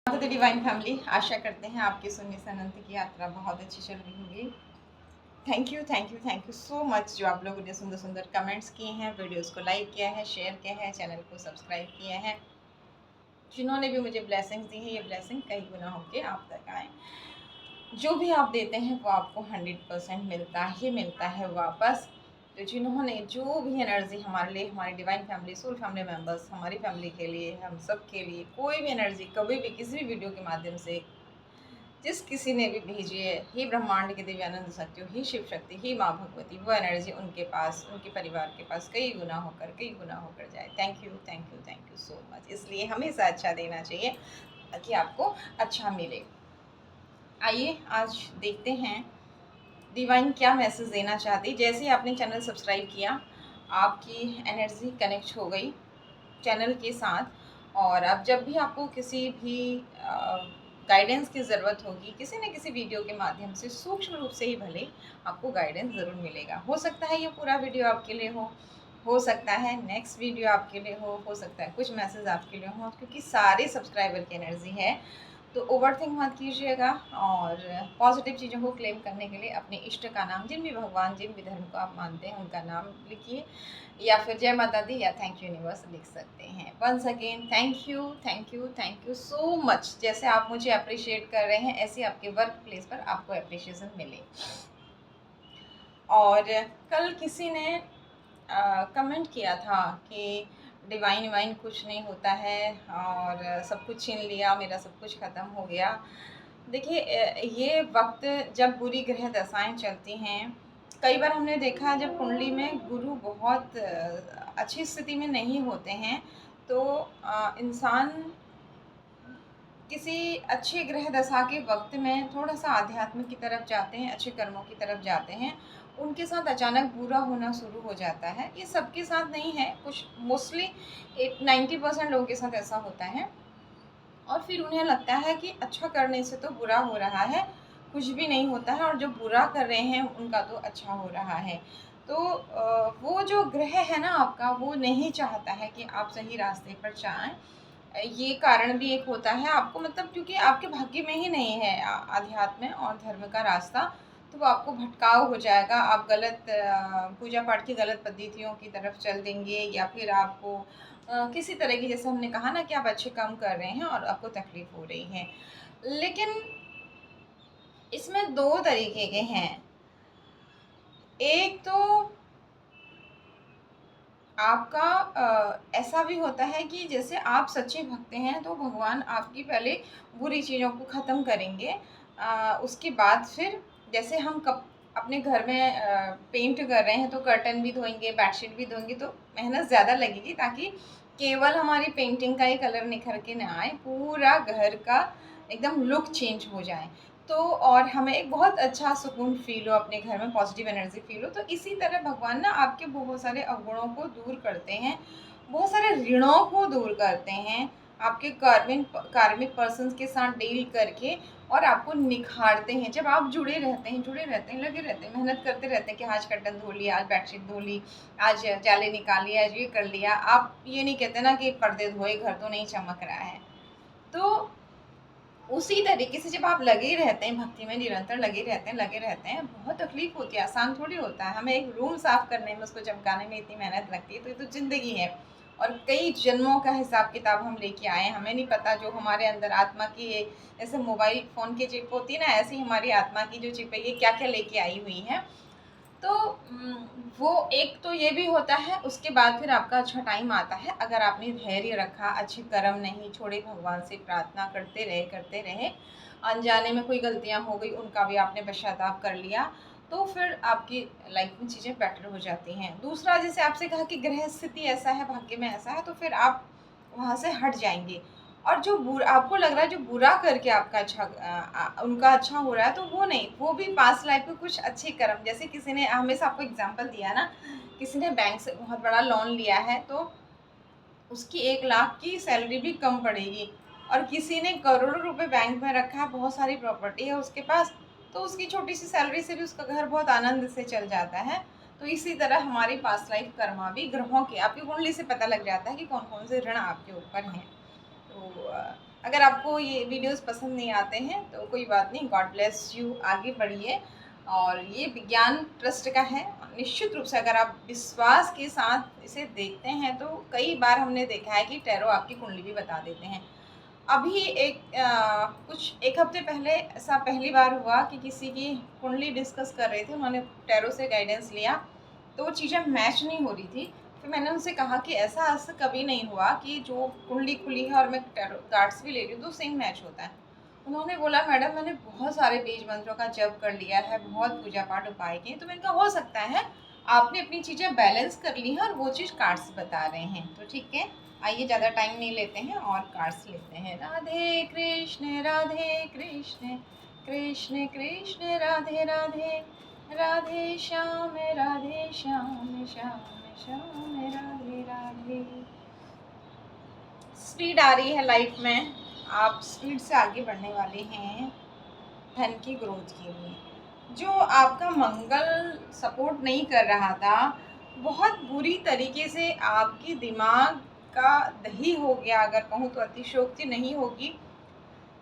तो divine family, आशा करते हैं आपकी सुन्नी सनंत की यात्रा बहुत अच्छी चल रही होगी। Thank you thank you thank you so much जो आप लोगों ने सुंदर सुंदर कमेंट्स किए हैं, वीडियोस को लाइक किया है, शेयर किया है, चैनल को सब्सक्राइब किया है। जिन्होंने भी मुझे ब्लेसिंग्स दी है, ये ब्लेसिंग कई गुना होके आप तक आए। जो भी आप देते हैं वो आपको 100% मिलता ही मिलता है वापस। तो जिन्होंने जो भी एनर्जी हमारे लिए, हमारी divine family, soul family members, हमारी फैमिली के लिए, हम सब के लिए कोई भी एनर्जी कभी भी किसी भी वीडियो के माध्यम से जिस किसी ने भी भेजी है, ही ब्रह्मांड के दिव्यानंद सत्यो, ही शिव शक्ति, ही माँ भगवती, वो एनर्जी उनके पास, उनके परिवार के पास कई गुना होकर जाए। Thank you thank you thank you so much. इसलिए हमेशा अच्छा देना चाहिए ताकि आपको अच्छा मिले। आइए आज देखते हैं डिवाइन क्या मैसेज देना चाहती। जैसे ही आपने चैनल सब्सक्राइब किया, आपकी एनर्जी कनेक्ट हो गई चैनल के साथ। और अब जब भी आपको किसी भी गाइडेंस की ज़रूरत होगी, किसी न किसी वीडियो के माध्यम से सूक्ष्म रूप से ही भले, आपको गाइडेंस ज़रूर मिलेगा। हो सकता है ये पूरा वीडियो आपके लिए हो सकता है नेक्स्ट वीडियो आपके लिए हो सकता है कुछ मैसेज आपके लिए हो, क्योंकि सारे सब्सक्राइबर की एनर्जी है। तो ओवरथिंक मत कीजिएगा और पॉजिटिव चीज़ों को क्लेम करने के लिए अपने इष्ट का नाम, जिन भी भगवान, जिन भी धर्म को आप मानते हैं, उनका नाम लिखिए, या फिर जय माता दी या थैंक यू यूनिवर्स लिख सकते हैं। Once again thank you so much. जैसे आप मुझे अप्रिशिएट कर रहे हैं, ऐसे आपके वर्क प्लेस पर आपको अप्रिशिएशन मिले। और कल किसी ने कमेंट किया था कि डिवाइन कुछ नहीं होता है और सब कुछ छीन लिया, मेरा सब कुछ ख़त्म हो गया। देखिए, ये वक्त जब बुरी ग्रह दशाएं चलती हैं, कई बार हमने देखा है जब कुंडली में गुरु बहुत अच्छी स्थिति में नहीं होते हैं, तो इंसान किसी अच्छे ग्रह दशा के वक्त में थोड़ा सा आध्यात्म की तरफ जाते हैं, अच्छे कर्मों की तरफ जाते हैं, उनके साथ अचानक बुरा होना शुरू हो जाता है। ये सबके साथ नहीं है, कुछ मोस्टली 90% लोगों के साथ ऐसा होता है। और फिर उन्हें लगता है कि अच्छा करने से तो बुरा हो रहा है, कुछ भी नहीं होता है, और जो बुरा कर रहे हैं उनका तो अच्छा हो रहा है। तो वो जो ग्रह है ना आपका, वो नहीं चाहता है कि आप सही रास्ते पर जाएं। ये कारण भी एक होता है आपको, मतलब क्योंकि आपके भाग्य में ही नहीं है अध्यात्म और धर्म का रास्ता, तो वो आपको भटकाव हो जाएगा। आप गलत पूजा पाठ की गलत पद्धतियों की तरफ चल देंगे, या फिर आपको किसी तरह की, जैसे हमने कहा ना कि आप अच्छे काम कर रहे हैं और आपको तकलीफ हो रही है। लेकिन इसमें दो तरीके के हैं। एक तो आपका ऐसा भी होता है कि जैसे आप सच्चे भक्त हैं तो भगवान आपकी पहले बुरी चीज़ों को ख़त्म करेंगे। उसके बाद फिर जैसे हम कप अपने घर में पेंट कर रहे हैं तो कर्टन भी धोएंगे, बेडशीट भी धोएंगे, तो मेहनत ज़्यादा लगेगी, ताकि केवल हमारी पेंटिंग का ही कलर निखर के ना आए, पूरा घर का एकदम लुक चेंज हो जाए। तो और हमें एक बहुत अच्छा सुकून फ़ील हो, अपने घर में पॉजिटिव एनर्जी फ़ील हो। तो इसी तरह भगवान ना आपके बहुत सारे अवगुणों को दूर करते हैं, बहुत सारे ऋणों को दूर करते हैं, आपके कार्मिक पर्सन्स के साथ डील करके, और आपको निखारते हैं। जब आप जुड़े रहते हैं, लगे रहते हैं, मेहनत करते रहते हैं कि आज कर्टन धो लिया, आज बेडशीट धो ली, आज जाले निकाल लिया, आज ये कर लिया। आप ये नहीं कहते ना कि पर्दे धोए, घर तो नहीं चमक रहा है। तो उसी तरीके से जब आप लगे रहते हैं भक्ति में, निरंतर लगे रहते हैं, बहुत तकलीफ होती है, आसान थोड़ी होता है। हमें एक रूम साफ करने में, उसको चमकाने में इतनी मेहनत लगती है, तो ये तो ज़िंदगी है। और कई जन्मों का हिसाब किताब हम लेके आए हैं, हमें नहीं पता जो हमारे अंदर आत्मा की जैसे मोबाइल फ़ोन की चिप होती है ना, ऐसी हमारी आत्मा की जो चिप है, ये क्या-क्या लेके आई हुई है। तो वो एक तो ये भी होता है। उसके बाद फिर आपका अच्छा टाइम आता है, अगर आपने धैर्य रखा, अच्छे कर्म नहीं छोड़े, भगवान से प्रार्थना करते रहे, अनजाने में कोई गलतियाँ हो गई, उनका भी आपने पश्चाताप कर लिया, तो फिर आपकी लाइफ में चीज़ें बेटर हो जाती हैं। दूसरा, जैसे आपसे कहा कि ग्रह स्थिति ऐसा है, भाग्य में ऐसा है, तो फिर आप वहाँ से हट जाएँगे। और जो बुरा आपको लग रहा है, जो बुरा करके आपका उनका अच्छा हो रहा है, तो वो नहीं, वो भी पास्ट लाइफ में कुछ अच्छे कर्म, जैसे किसी ने हमेशा आपको एग्जांपल दिया ना, किसी ने बैंक से बहुत बड़ा लोन लिया है, तो उसकी 1 लाख की सैलरी भी कम पड़ेगी। और किसी ने करोड़ों रुपए बैंक में रखा है, बहुत सारी प्रॉपर्टी है उसके पास, तो उसकी छोटी सी सैलरी से भी उसका घर बहुत आनंद से चल जाता है। तो इसी तरह हमारी पास्ट लाइफ कर्मा भी ग्रहों के, आपकी कुंडली से पता लग जाता है कि कौन कौन से ऋण आपके ऊपर हैं। तो अगर आपको ये वीडियोस पसंद नहीं आते हैं तो कोई बात नहीं, गॉड ब्लेस यू, आगे बढ़िए। और ये विज्ञान ट्रस्ट का है, निश्चित रूप से अगर आप विश्वास के साथ इसे देखते हैं तो कई बार हमने देखा है कि टैरो आपकी कुंडली भी बता देते हैं। अभी कुछ एक हफ्ते पहले ऐसा पहली बार हुआ कि किसी की कुंडली डिस्कस कर रहे थे, उन्होंने टैरो से गाइडेंस लिया तो वो चीज़ें मैच नहीं हो रही थी। फिर मैंने उनसे कहा कि ऐसा ऐसा कभी नहीं हुआ कि जो कुंडली खुली है और मैं टैरो कार्ड्स भी ले रही हूँ तो सेम मैच होता है। उन्होंने बोला मैडम मैंने बहुत सारे बीज मंत्रों का जप कर लिया है, बहुत पूजा पाठ उपाय किए, तो मैंने कहा हो सकता है आपने अपनी चीज़ें बैलेंस कर ली हैं और वो चीज़ कार्ड्स बता रहे हैं। तो ठीक है, आइए ज़्यादा टाइम नहीं लेते हैं और कार्ड्स लेते हैं। राधे कृष्ण कृष्ण कृष्ण राधे राधे, राधे श्याम श्याम श्याम राधे राधे। स्पीड आ रही है लाइफ में, आप स्पीड से आगे बढ़ने वाले हैं धन की ग्रोथ के लिए। जो आपका मंगल सपोर्ट नहीं कर रहा था, बहुत बुरी तरीके से आपकी दिमाग का दही हो गया, अगर कहूँ तो अतिशयोक्ति नहीं होगी।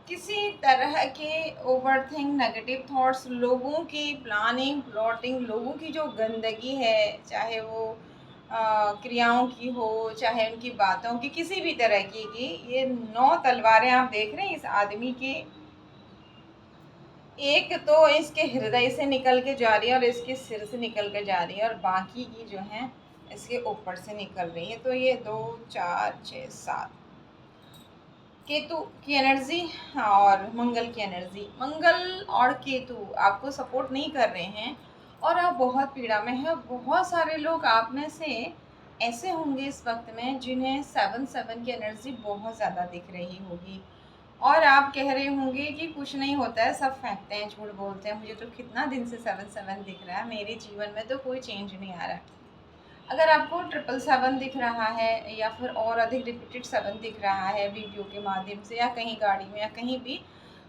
किसी तरह के ओवरथिंक, नेगेटिव थॉट्स, लोगों की प्लानिंग प्लॉटिंग, लोगों की जो गंदगी है, चाहे वो क्रियाओं की हो, चाहे उनकी बातों की, किसी भी तरह की ये 9 तलवारें आप देख रहे हैं इस आदमी के। एक तो इसके हृदय से निकल के जा रही है और इसके सिर से निकल के जा रही है, और बाकी की जो है इसके ऊपर से निकल रही है। तो ये 2 4 6 7 केतु की एनर्जी और मंगल की एनर्जी। मंगल और केतु आपको सपोर्ट नहीं कर रहे हैं और आप बहुत पीड़ा में हैं। बहुत सारे लोग आप में से ऐसे होंगे इस वक्त में जिन्हें 7 की एनर्जी बहुत ज़्यादा दिख रही होगी, और आप कह रहे होंगे कि कुछ नहीं होता है, सब फेंकते हैं, झूठ बोलते हैं, मुझे तो कितना दिन से 7 दिख रहा है, मेरे जीवन में तो कोई चेंज नहीं आ रहा। अगर आपको 777 दिख रहा है या फिर और अधिक रिपीटेड 7 दिख रहा है वीडियो के माध्यम से या कहीं गाड़ी में या कहीं भी,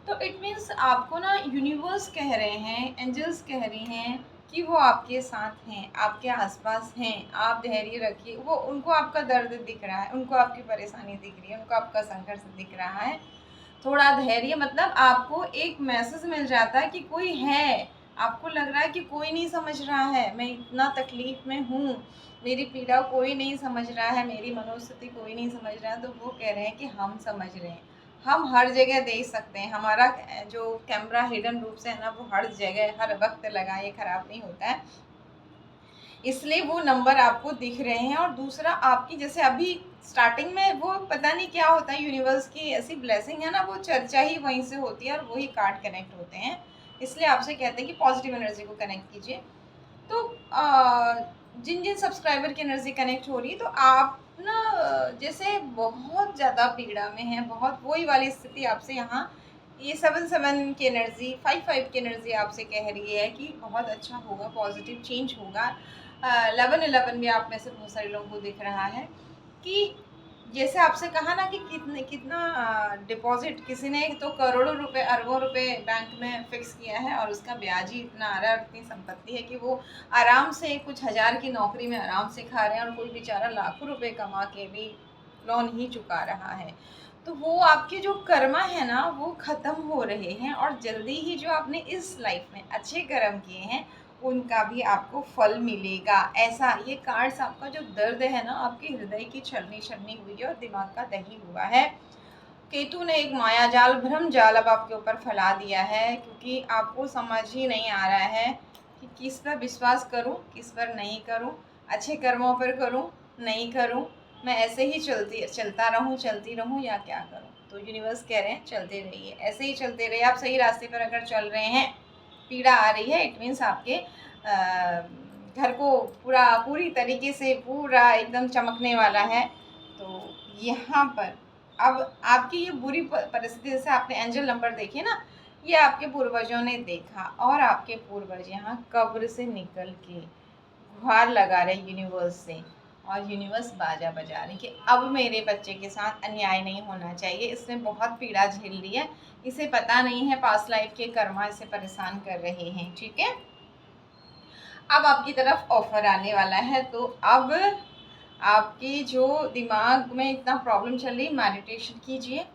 तो इट मीन्स आपको ना यूनिवर्स कह रहे हैं, एंजल्स कह रही हैं कि वो आपके साथ हैं, आपके आसपास हैं, आप धैर्य रखिए। वो उनको आपका दर्द दिख रहा है, उनको आपकी परेशानी दिख रही है, उनको आपका संघर्ष दिख रहा है। थोड़ा धैर्य, मतलब आपको एक मैसेज मिल जाता है कि कोई है, आपको लग रहा है कि कोई नहीं समझ रहा है, मैं इतना तकलीफ में हूँ, मेरी पीड़ा कोई नहीं समझ रहा है, मेरी मनोस्थिति कोई नहीं समझ रहा है, तो वो कह रहे हैं कि हम समझ रहे हैं, हम हर जगह देख सकते हैं, हमारा जो कैमरा हिडन रूप से है ना वो हर जगह हर वक्त लगा, ये खराब नहीं होता है, इसलिए वो नंबर आपको दिख रहे हैं। और दूसरा आपकी जैसे अभी स्टार्टिंग में वो पता नहीं क्या होता है, यूनिवर्स की ऐसी ब्लेसिंग है ना, वो चर्चा ही वहीं से होती है और वही कार्ड कनेक्ट होते हैं, इसलिए आपसे कहते हैं कि पॉजिटिव एनर्जी को कनेक्ट कीजिए। तो जिन जिन सब्सक्राइबर की एनर्जी कनेक्ट हो रही है, तो आप ना जैसे बहुत ज़्यादा पीड़ा में हैं, बहुत वही वाली स्थिति आपसे यहाँ ये 7 की एनर्जी, 5 की एनर्जी आपसे कह रही है कि बहुत अच्छा होगा, पॉजिटिव चेंज होगा। 11 भी आप में से बहुत सारे लोगों को दिख रहा है कि जैसे आपसे कहा ना कि कितना डिपॉजिट, किसी ने तो करोड़ों रुपए अरबों रुपए बैंक में फिक्स किया है और उसका ब्याज ही इतना आ रहा है, इतनी संपत्ति है कि वो आराम से कुछ हज़ार की नौकरी में आराम से खा रहे हैं, और कोई बेचारा लाखों रुपए कमा के भी लोन ही चुका रहा है। तो वो आपके जो कर्मा है ना वो ख़त्म हो रहे हैं, और जल्दी ही जो आपने इस लाइफ में अच्छे कर्म किए हैं उनका भी आपको फल मिलेगा। ऐसा ये कार्ड्स, आपका जो दर्द है ना, आपके हृदय की छलनी छलनी हुई है और दिमाग का दही हुआ है। केतु ने एक माया जाल, भ्रम जाल अब आपके ऊपर फैला दिया है, क्योंकि आपको समझ ही नहीं आ रहा है कि किस पर विश्वास करूं, किस पर नहीं करूं, अच्छे कर्मों पर करूं, नहीं करूं, मैं ऐसे ही चलती रहूं या क्या करूं। तो यूनिवर्स कह रहे हैं चलते रहिए, ऐसे ही चलते रहिए, आप सही रास्ते पर अगर चल रहे हैं। पीड़ा आ रही है, इट मीन्स आपके घर को पूरी तरीके से पूरा एकदम चमकने वाला है। तो यहाँ पर अब आपकी ये बुरी परिस्थिति से आपने एंजल नंबर देखे ना, ये आपके पूर्वजों ने देखा, और आपके पूर्वज यहाँ कब्र से निकल के गुहार लगा रहे यूनिवर्स से, और यूनिवर्स बाजा बजा रही कि अब मेरे बच्चे के साथ अन्याय नहीं होना चाहिए, इसने बहुत पीड़ा झेल ली है, इसे पता नहीं है पास्ट लाइफ के कर्मा इसे परेशान कर रहे हैं। ठीक है, अब आपकी तरफ ऑफर आने वाला है। तो अब आपकी जो दिमाग में इतना प्रॉब्लम चल रही, मेडिटेशन कीजिए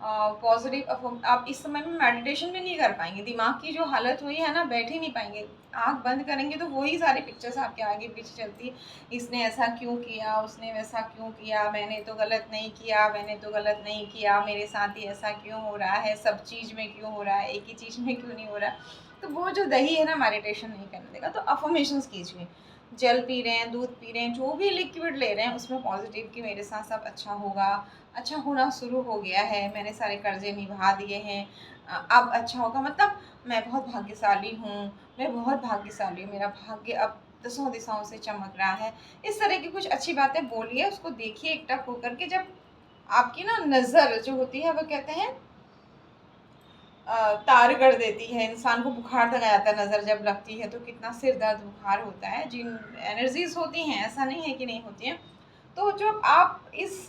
पॉजिटिव आप इस समय में मेडिटेशन भी नहीं कर पाएंगे। दिमाग की जो हालत हुई है ना, बैठ ही नहीं पाएंगे। आंख बंद करेंगे तो वही सारी पिक्चर्स आपके आगे पीछे चलती है। इसने ऐसा क्यों किया, उसने वैसा क्यों किया, मैंने तो गलत नहीं किया, मैंने तो गलत नहीं किया, मेरे साथ ही ऐसा क्यों हो रहा है, सब चीज़ में क्यों हो रहा है, एक ही चीज़ में क्यों नहीं हो रहा। तो वो जो दही है ना, मेडिटेशन नहीं करने देगा। तो अफर्मेशंस कीजिए, जल पी रहे हैं, दूध पी रहे हैं, जो भी लिक्विड ले रहे हैं उसमें पॉजिटिव कि मेरे साथ सब अच्छा होगा, अच्छा होना शुरू हो गया है, मैंने सारे कर्जे निभा दिए हैं, अब अच्छा होगा। मतलब मैं बहुत भाग्यशाली हूँ, मैं बहुत भाग्यशाली हूँ, मेरा भाग्य अब दसों दिशाओं से चमक रहा है। इस तरह की कुछ अच्छी बातें बोलिए, उसको देखिए एकटक होकर के। जब आपकी ना नज़र जो होती है, वो कहते हैं तार कर देती है, इंसान को बुखार तक आ जाता है नज़र जब लगती है, तो कितना सिर दर्द बुखार होता है। जिन एनर्जीज होती हैं, ऐसा नहीं है कि नहीं होती हैं। तो जब आप इस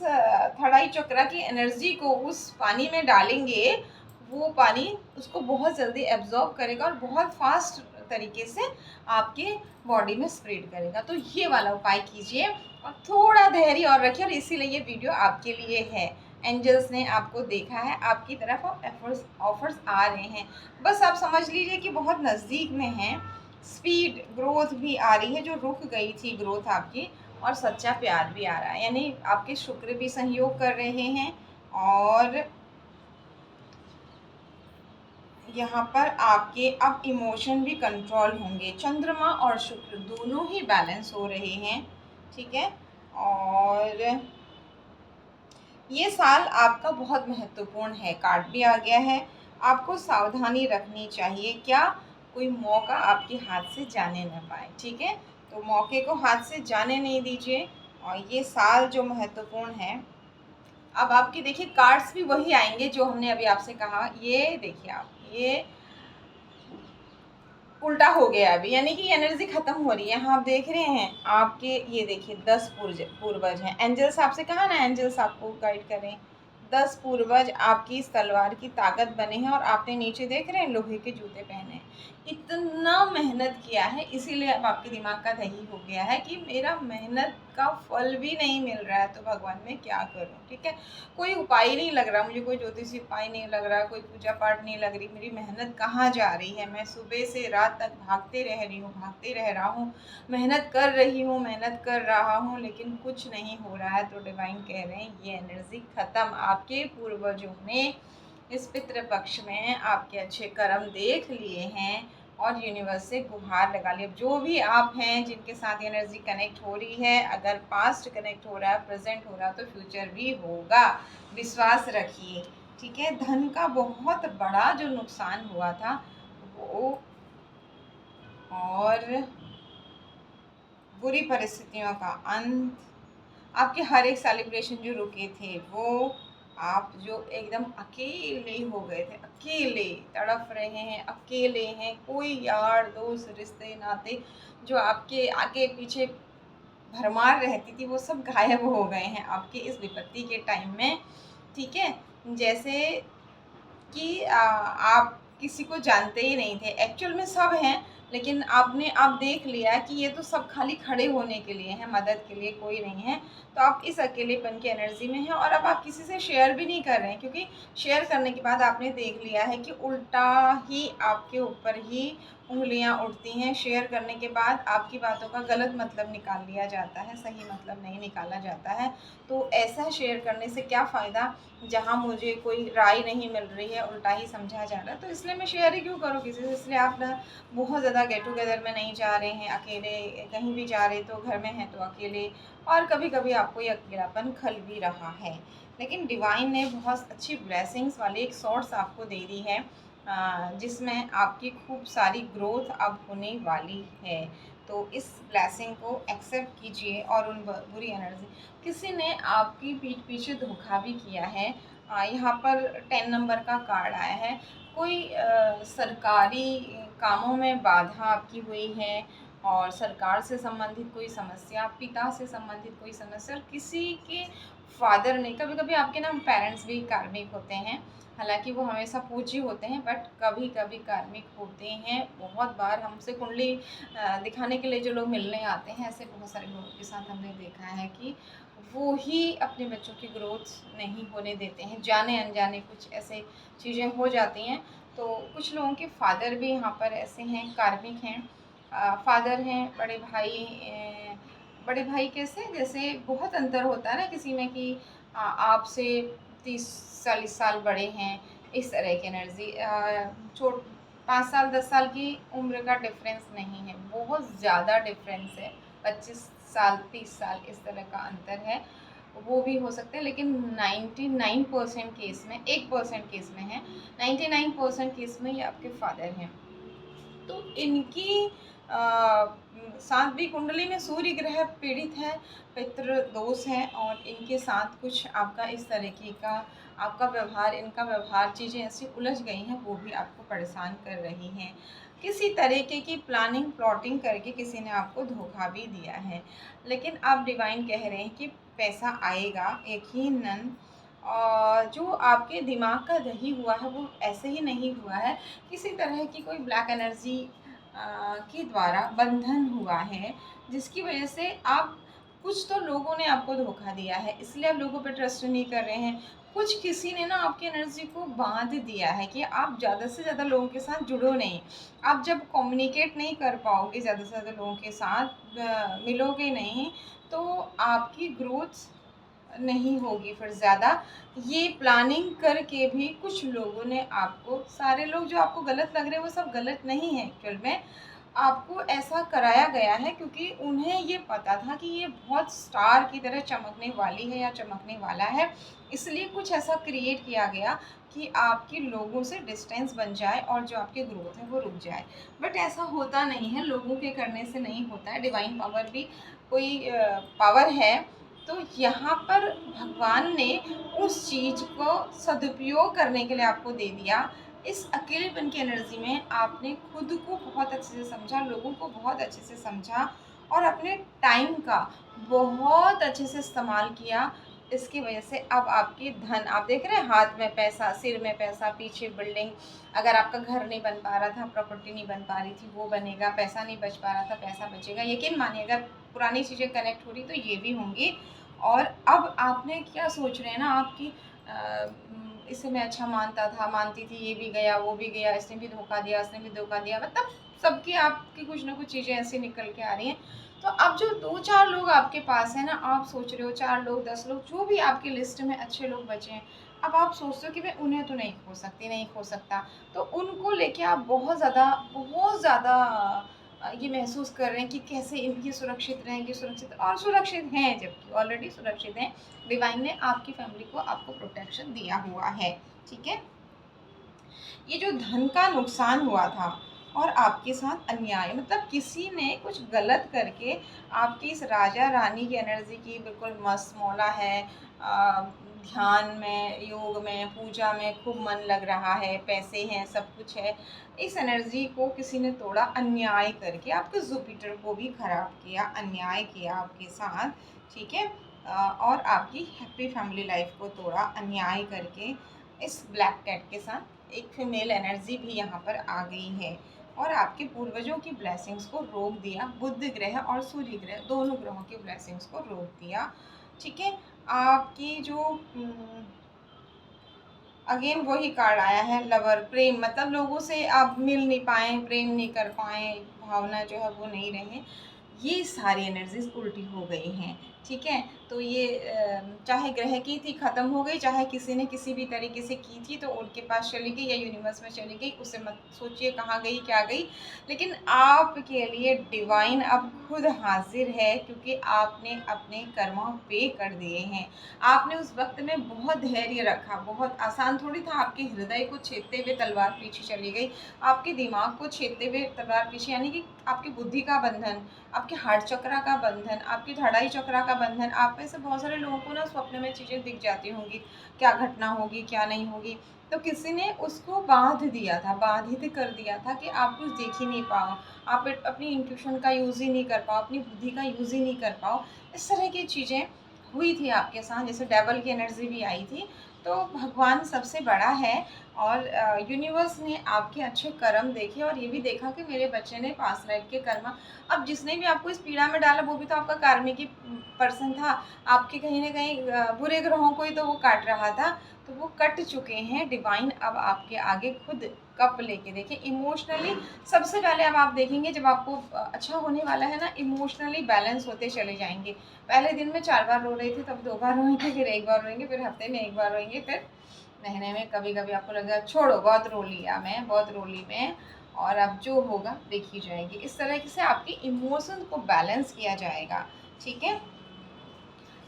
थड़ाई चक्रा की एनर्जी को उस पानी में डालेंगे, वो पानी उसको बहुत जल्दी एब्जॉर्ब करेगा और बहुत फास्ट तरीके से आपके बॉडी में स्प्रेड करेगा। तो ये वाला उपाय कीजिए और थोड़ा धैर्य और रखिए, और इसीलिए ये वीडियो आपके लिए है। एंजल्स ने आपको देखा है, आपकी तरफ अब एफर्ट्स ऑफर्स आ रहे हैं। बस आप समझ लीजिए कि बहुत नज़दीक में हैं। स्पीड ग्रोथ भी आ रही है, जो रुक गई थी ग्रोथ आपकी, और सच्चा प्यार भी आ रहा है, यानी आपके शुक्र भी सहयोग कर रहे हैं। और यहाँ पर आपके अब इमोशन भी कंट्रोल होंगे। चंद्रमा और शुक्र दोनों ही बैलेंस हो रहे हैं, ठीक है। और ये साल आपका बहुत महत्वपूर्ण है, कार्ड भी आ गया है। आपको सावधानी रखनी चाहिए, क्या कोई मौका आपके हाथ से जाने न पाए, ठीक है। तो मौके को हाथ से जाने नहीं दीजिए। और ये साल जो महत्वपूर्ण है, अब आपके देखिए कार्ड्स भी वही आएंगे जो हमने अभी आपसे कहा। ये देखिए आप, ये उल्टा हो गया अभी, यानी कि एनर्जी खत्म हो रही है। हाँ, आप देख रहे हैं आपके, ये देखिए 10 पूर्वज हैं। एंजल्स आपसे कहा ना, एंजल्स आपको गाइड करें। 10 पूर्वज आपकी इस तलवार की ताकत बने हैं, और आपने नीचे देख रहे हैं लोहे के जूते पहने हैं। इतना मेहनत किया है, इसीलिए अब आपके दिमाग का दही हो गया है कि मेरा मेहनत का फल भी नहीं मिल रहा है, तो भगवान मैं क्या करूं, ठीक है। कोई उपाय नहीं लग रहा मुझे, कोई ज्योतिषी उपाय नहीं लग रहा, कोई पूजा पाठ नहीं लग रही। मेरी मेहनत कहाँ जा रही है, मैं सुबह से रात तक भागते रह रही हूँ, भागते रह रहा हूँ, मेहनत कर रही हूँ, मेहनत कर रहा हूँ, लेकिन कुछ नहीं हो रहा है। तो डिवाइन कह रहे हैं ये एनर्जी खत्म। आपके पूर्वजों ने इस पितृपक्ष में आपके अच्छे कर्म देख लिए हैं और यूनिवर्स से गुहार लगा ली। अब जो भी आप हैं जिनके साथ एनर्जी कनेक्ट हो रही है, अगर पास्ट कनेक्ट हो रहा है, प्रेजेंट हो रहा है, तो फ्यूचर भी होगा। विश्वास रखिए, ठीक है। धन का बहुत बड़ा जो नुकसान हुआ था वो, और बुरी परिस्थितियों का अंत, आपके हर एक सेलिब्रेशन जो रुके थे वो, आप जो एकदम अकेले हो गए थे, अकेले तड़प रहे हैं, अकेले हैं, कोई यार दोस्त रिश्ते नाते जो आपके आगे पीछे भरमार रहती थी, वो सब गायब हो गए हैं आपके इस विपत्ति के टाइम में, ठीक है। जैसे कि आप किसी को जानते ही नहीं थे, एक्चुअल में सब हैं, लेकिन आपने आप देख लिया कि ये तो सब खाली खड़े होने के लिए हैं, मदद के लिए कोई नहीं है। तो आप इस अकेलेपन की एनर्जी में हैं, और अब आप किसी से शेयर भी नहीं कर रहे हैं, क्योंकि शेयर करने के बाद आपने देख लिया है कि उल्टा ही आपके ऊपर ही उंगलियां उठती हैं। शेयर करने के बाद आपकी बातों का गलत मतलब निकाल लिया जाता है, सही मतलब नहीं निकाला जाता है। तो ऐसा शेयर करने से क्या फ़ायदा, जहाँ मुझे कोई राय नहीं मिल रही है, उल्टा ही समझा जा रहा है, तो इसलिए मैं शेयर ही क्यों करूँ किसी से। इसलिए आप ना बहुत ज़्यादा गेट टुगेदर में नहीं जा रहे हैं, अकेले कहीं भी जा रहे तो घर में हैं तो अकेले, और कभी कभी आपको ये अकेलापन खल भी रहा है। लेकिन डिवाइन ने बहुत अच्छी ब्लेसिंग्स वाली एक सोर्स आपको दे दी है, जिसमें आपकी खूब सारी ग्रोथ अब होने वाली है। तो इस ब्लेसिंग को एक्सेप्ट कीजिए, और उन बुरी एनर्जी, किसी ने आपकी पीठ पीछे धोखा भी किया है। यहाँ पर 10 नंबर का कार्ड आया है। कोई सरकारी कामों में बाधा आपकी हुई है, और सरकार से संबंधित कोई समस्या, पिता से संबंधित कोई समस्या, और किसी के फादर ने, कभी कभी आपके ना पेरेंट्स भी कार्मिक होते हैं, हालांकि वो हमेशा पूज्य होते हैं, बट कभी कभी कार्मिक होते हैं। बहुत बार हमसे कुंडली दिखाने के लिए जो लोग मिलने आते हैं, ऐसे बहुत सारे लोगों के साथ हमने देखा है कि वो ही अपने बच्चों की ग्रोथ नहीं होने देते हैं। जाने अनजाने कुछ ऐसे चीज़ें हो जाती हैं। तो कुछ लोगों के फादर भी यहाँ पर ऐसे हैं, कार्मिक हैं। फादर हैं, बड़े भाई कैसे, जैसे बहुत अंतर होता है ना किसी में कि आपसे 30-40 साल बड़े हैं, इस तरह की एनर्जी। छोट 5 साल 10 साल की उम्र का डिफरेंस नहीं है, बहुत ज़्यादा डिफरेंस है। 25 साल 30 साल इस तरह का अंतर है। वो भी हो सकते हैं, लेकिन 99% केस में, 1% केस में है, 99% केस में ये आपके फादर हैं। तो इनकी सातवीं कुंडली में सूर्य ग्रह पीड़ित है, पितृ दोष है, और इनके साथ कुछ आपका इस तरीके का आपका व्यवहार, इनका व्यवहार, चीज़ें ऐसी उलझ गई हैं, वो भी आपको परेशान कर रही हैं। किसी तरीके की प्लानिंग प्लॉटिंग करके किसी ने आपको धोखा भी दिया है, लेकिन आप डिवाइन कह रहे हैं कि पैसा आएगा यकीनन। और जो आपके दिमाग का दही हुआ है वो ऐसे ही नहीं हुआ है, किसी तरह की कोई ब्लैक एनर्जी के द्वारा बंधन हुआ है, जिसकी वजह से आप, कुछ तो लोगों ने आपको धोखा दिया है, इसलिए आप लोगों पे ट्रस्ट नहीं कर रहे हैं। कुछ किसी ने ना आपकी एनर्जी को बांध दिया है कि आप ज़्यादा से ज़्यादा लोगों के साथ जुड़ो नहीं। आप जब कम्युनिकेट नहीं कर पाओगे ज़्यादा से ज़्यादा लोगों के साथ, मिलोगे नहीं, तो आपकी ग्रोथ नहीं होगी फिर ज़्यादा। ये प्लानिंग करके भी कुछ लोगों ने आपको, सारे लोग जो आपको गलत लग रहे हैं वो सब गलत नहीं है एक्चुअल में, आपको ऐसा कराया गया है क्योंकि उन्हें ये पता था कि ये बहुत स्टार की तरह चमकने वाली है या चमकने वाला है, इसलिए कुछ ऐसा क्रिएट किया गया कि आपके लोगों से डिस्टेंस बन जाए और जो आपकी ग्रोथ है वो रुक जाए। बट ऐसा होता नहीं है, लोगों के करने से नहीं होता है, डिवाइन पावर भी कोई पावर है। तो यहाँ पर भगवान ने उस चीज़ को सदुपयोग करने के लिए आपको दे दिया। इस अकेलेपन की एनर्जी में आपने खुद को बहुत अच्छे से समझा, लोगों को बहुत अच्छे से समझा, और अपने टाइम का बहुत अच्छे से इस्तेमाल किया। इसकी वजह से अब आपकी धन, आप देख रहे हैं, हाथ में पैसा, सिर में पैसा, पीछे बिल्डिंग। अगर आपका घर नहीं बन पा रहा था, प्रॉपर्टी नहीं बन पा रही थी, वो बनेगा। पैसा नहीं बच पा रहा था, पैसा बचेगा। यकीन मानिए, अगर पुरानी चीज़ें कनेक्ट हो रही तो ये भी होंगी। और अब आपने क्या सोच रहे हैं ना, आपकी इसे मैं अच्छा मानता था, मानती थी, ये भी गया, वो भी गया, इसने भी धोखा दिया, इसने भी धोखा दिया, मतलब सबकी आपकी कुछ ना कुछ चीज़ें ऐसी निकल के आ रही हैं। तो अब जो 2-4 लोग आपके पास हैं ना, आप सोच रहे हो 4 लोग, 10 लोग, जो भी आपकी लिस्ट में अच्छे लोग बचे हैं, अब आप सोचते हो कि मैं उन्हें तो नहीं खो सकती, नहीं खो सकता। तो उनको लेके आप बहुत ज़्यादा ये महसूस कर रहे हैं कि कैसे ये सुरक्षित रहेंगे, सुरक्षित, और सुरक्षित हैं, जबकि ऑलरेडी सुरक्षित हैं। डिवाइन ने आपकी फैमिली को आपको प्रोटेक्शन दिया हुआ है, ठीक है। ये जो धन का नुकसान हुआ था और आपके साथ अन्याय, मतलब किसी ने कुछ गलत करके आपकी इस राजा रानी की एनर्जी की बिल्कुल मस्त मौला है, ध्यान में, योग में, पूजा में खूब मन लग रहा है, पैसे हैं, सब कुछ है, इस एनर्जी को किसी ने तोड़ा अन्याय करके, आपके जुपिटर को भी खराब किया, अन्याय किया आपके साथ, ठीक है। और आपकी हैप्पी फैमिली लाइफ को तोड़ा अन्याय करके। इस ब्लैक कैट के साथ एक फीमेल एनर्जी भी यहाँ पर आ गई है, और आपके पूर्वजों की ब्लेसिंग्स को रोक दिया। बुध ग्रह और सूर्य ग्रह दोनों ग्रहों की ब्लेसिंग्स को रोक दिया, ठीक है। आपकी जो अगेन वही कार्ड आया है, लवर, प्रेम, मतलब लोगों से आप मिल नहीं पाए, प्रेम नहीं कर पाए, भावना जो है वो नहीं रहे, ये सारी एनर्जीज उल्टी हो गई हैं, ठीक है। तो ये चाहे ग्रह की थी, ख़त्म हो गई, चाहे किसी ने किसी भी तरीके से की थी तो उनके पास चली गई या यूनिवर्स में चली गई, उसे मत सोचिए कहाँ गई क्या गई। लेकिन आपके लिए डिवाइन अब खुद हाजिर है, क्योंकि आपने अपने कर्मा पे कर दिए हैं। आपने उस वक्त में बहुत धैर्य रखा, बहुत आसान थोड़ी था, आपके हृदय को छेदते हुए तलवार पीछे चली गई, आपके दिमाग को छेदते हुए तलवार पीछे, यानी कि आपकी बुद्धि का बंधन, आपके हार्ट चक्रा का बंधन, आपकी धड़ाई चक्रा का बंधन। आप में से बहुत सारे लोगों को ना स्वप्न में चीज़ें दिख जाती होंगी, क्या घटना होगी क्या नहीं होगी, तो किसी ने उसको बांध दिया था, बाधित कर दिया था कि आप कुछ देख ही नहीं पाओ, आप अपनी इंट्यूशन का यूज़ ही नहीं कर पाओ, अपनी बुद्धि का यूज़ ही नहीं कर पाओ। इस तरह की चीज़ें हुई थी आपके साथ, जैसे डेवल की एनर्जी भी आई थी। तो भगवान सबसे बड़ा है, और यूनिवर्स ने आपके अच्छे कर्म देखे और ये भी देखा कि मेरे बच्चे ने पास लाइफ के कर्म, अब जिसने भी आपको इस पीड़ा में डाला वो भी तो आपका कार्मिक ही पर्सन था, आपके कहीं ना कहीं बुरे ग्रहों को ही तो वो काट रहा था, तो वो कट चुके हैं। डिवाइन अब आपके आगे खुद कप लेके देखिए इमोशनली, सबसे पहले अब आप देखेंगे जब आपको अच्छा होने वाला है ना, इमोशनली बैलेंस होते चले जाएंगे। पहले दिन में 4 बार रो रहे थे, तब 2 बार रोएंगे, फिर 1 बार रोएंगे, फिर हफ्ते में 1 बार रोएंगे, फिर महीने में कभी कभी आपको लगेगा छोड़ो बहुत रो लिया मैं, बहुत रो ली मैं, और अब जो होगा देखी जाएगी। इस तरह से आपकी इमोशंस को बैलेंस किया जाएगा, ठीक है।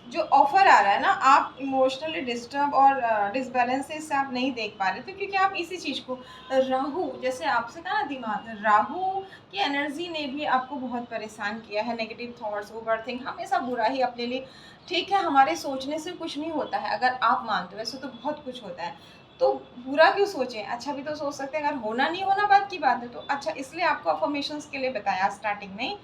जो ऑफर आ रहा है ना, आप इमोशनली डिस्टर्ब और डिसबैलेंसेस से आप नहीं देख पा रहे थे, क्योंकि आप इसी चीज़ को, राहु जैसे आपसे कहा ना, दिमाग राहु की एनर्जी ने भी आपको बहुत परेशान किया है। नेगेटिव थॉट्स, ओवरथिंक, हमेशा बुरा ही अपने लिए, ठीक है हमारे सोचने से कुछ नहीं होता है, अगर आप मानते हो, वैसे तो बहुत कुछ होता है, तो बुरा क्यों सोचें, अच्छा भी तो सोच सकते हैं। अगर होना नहीं होना बात की बात है तो अच्छा, इसलिए आपको अफर्मेशंस के लिए बताया स्टार्टिंग में,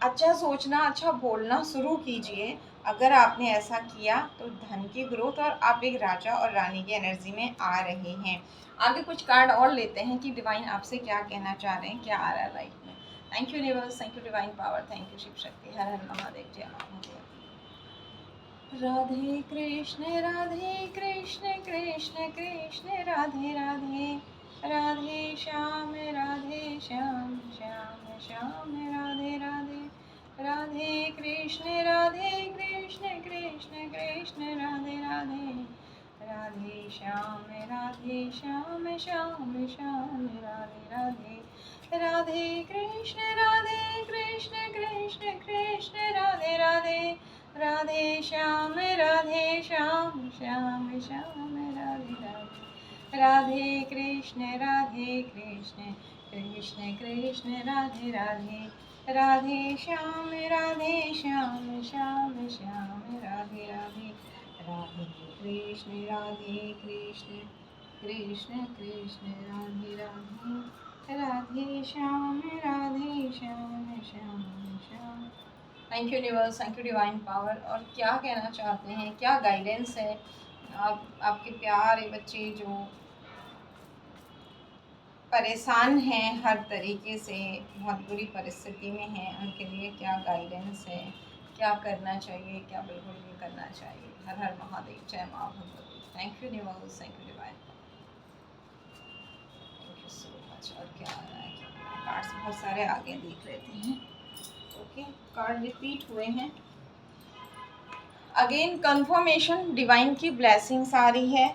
अच्छा सोचना, अच्छा बोलना शुरू कीजिए। अगर आपने ऐसा किया तो धन की ग्रोथ, और आप एक राजा और रानी की एनर्जी में आ रहे हैं। आगे कुछ कार्ड और लेते हैं कि डिवाइन आपसे क्या कहना चाह रहे हैं, क्या आ रहा है लाइफ में। Thank you universe, thank you divine power, thank you Shiv Shakti, हर हर महादेव, जय Mahadev. Radhe Krishna Krishna Krishna Krishna Radhe Radhe, Radhe Shyam Shyam Shyam Radhe Radhe, Radhe Krishna Krishna Krishna Krishna Radhe Radhe, Radhe Shyam Shyam Shyam Radhe Radhe, Radhe Krishna Krishna Krishna Krishna Radhe Radhe, Radhe Shyam Shyam Shyam Radhe Radhe, Radhe Krishna Krishna Krishna Krishna Radhe Radhe, Radhe Shyam Shyam Shyam Radhe Radhe, Radhe Krishna Krishna Krishna Krishna Radhe Radhe, Radhe Shyam Shyam Shyam. Thank you universe, thank you divine power. और क्या कहना चाहते हैं, क्या गाइडेंस है, आप आपके प्यारे बच्चे जो परेशान हैं हर तरीके से, बहुत बुरी परिस्थिति में हैं, उनके लिए क्या गाइडेंस है, क्या करना चाहिए, क्या बिल्कुल नहीं करना चाहिए। हर हर महादेव, जय माँ Bhagwati. Thank you universe, thank you divine, thank you so much. और क्या आ रहा है, क्या कार्ड्स बहुत सारे आगे देख लेते हैं। ओके, कार्ड रिपीट हुए हैं। अगेन कंफर्मेशन, डिवाइन की ब्लेसिंग्स आ रही है,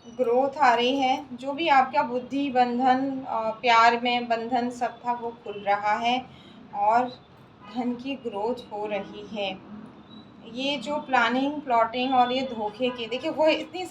ग्रोथ आ रही है, जो भी आपका बुद्धि बंधन, प्यार में बंधन सब था वो खुल रहा है, और धन की ग्रोथ हो रही है। ये जो प्लानिंग, प्लॉटिंग और ये धोखे की, देखिए वो इतनी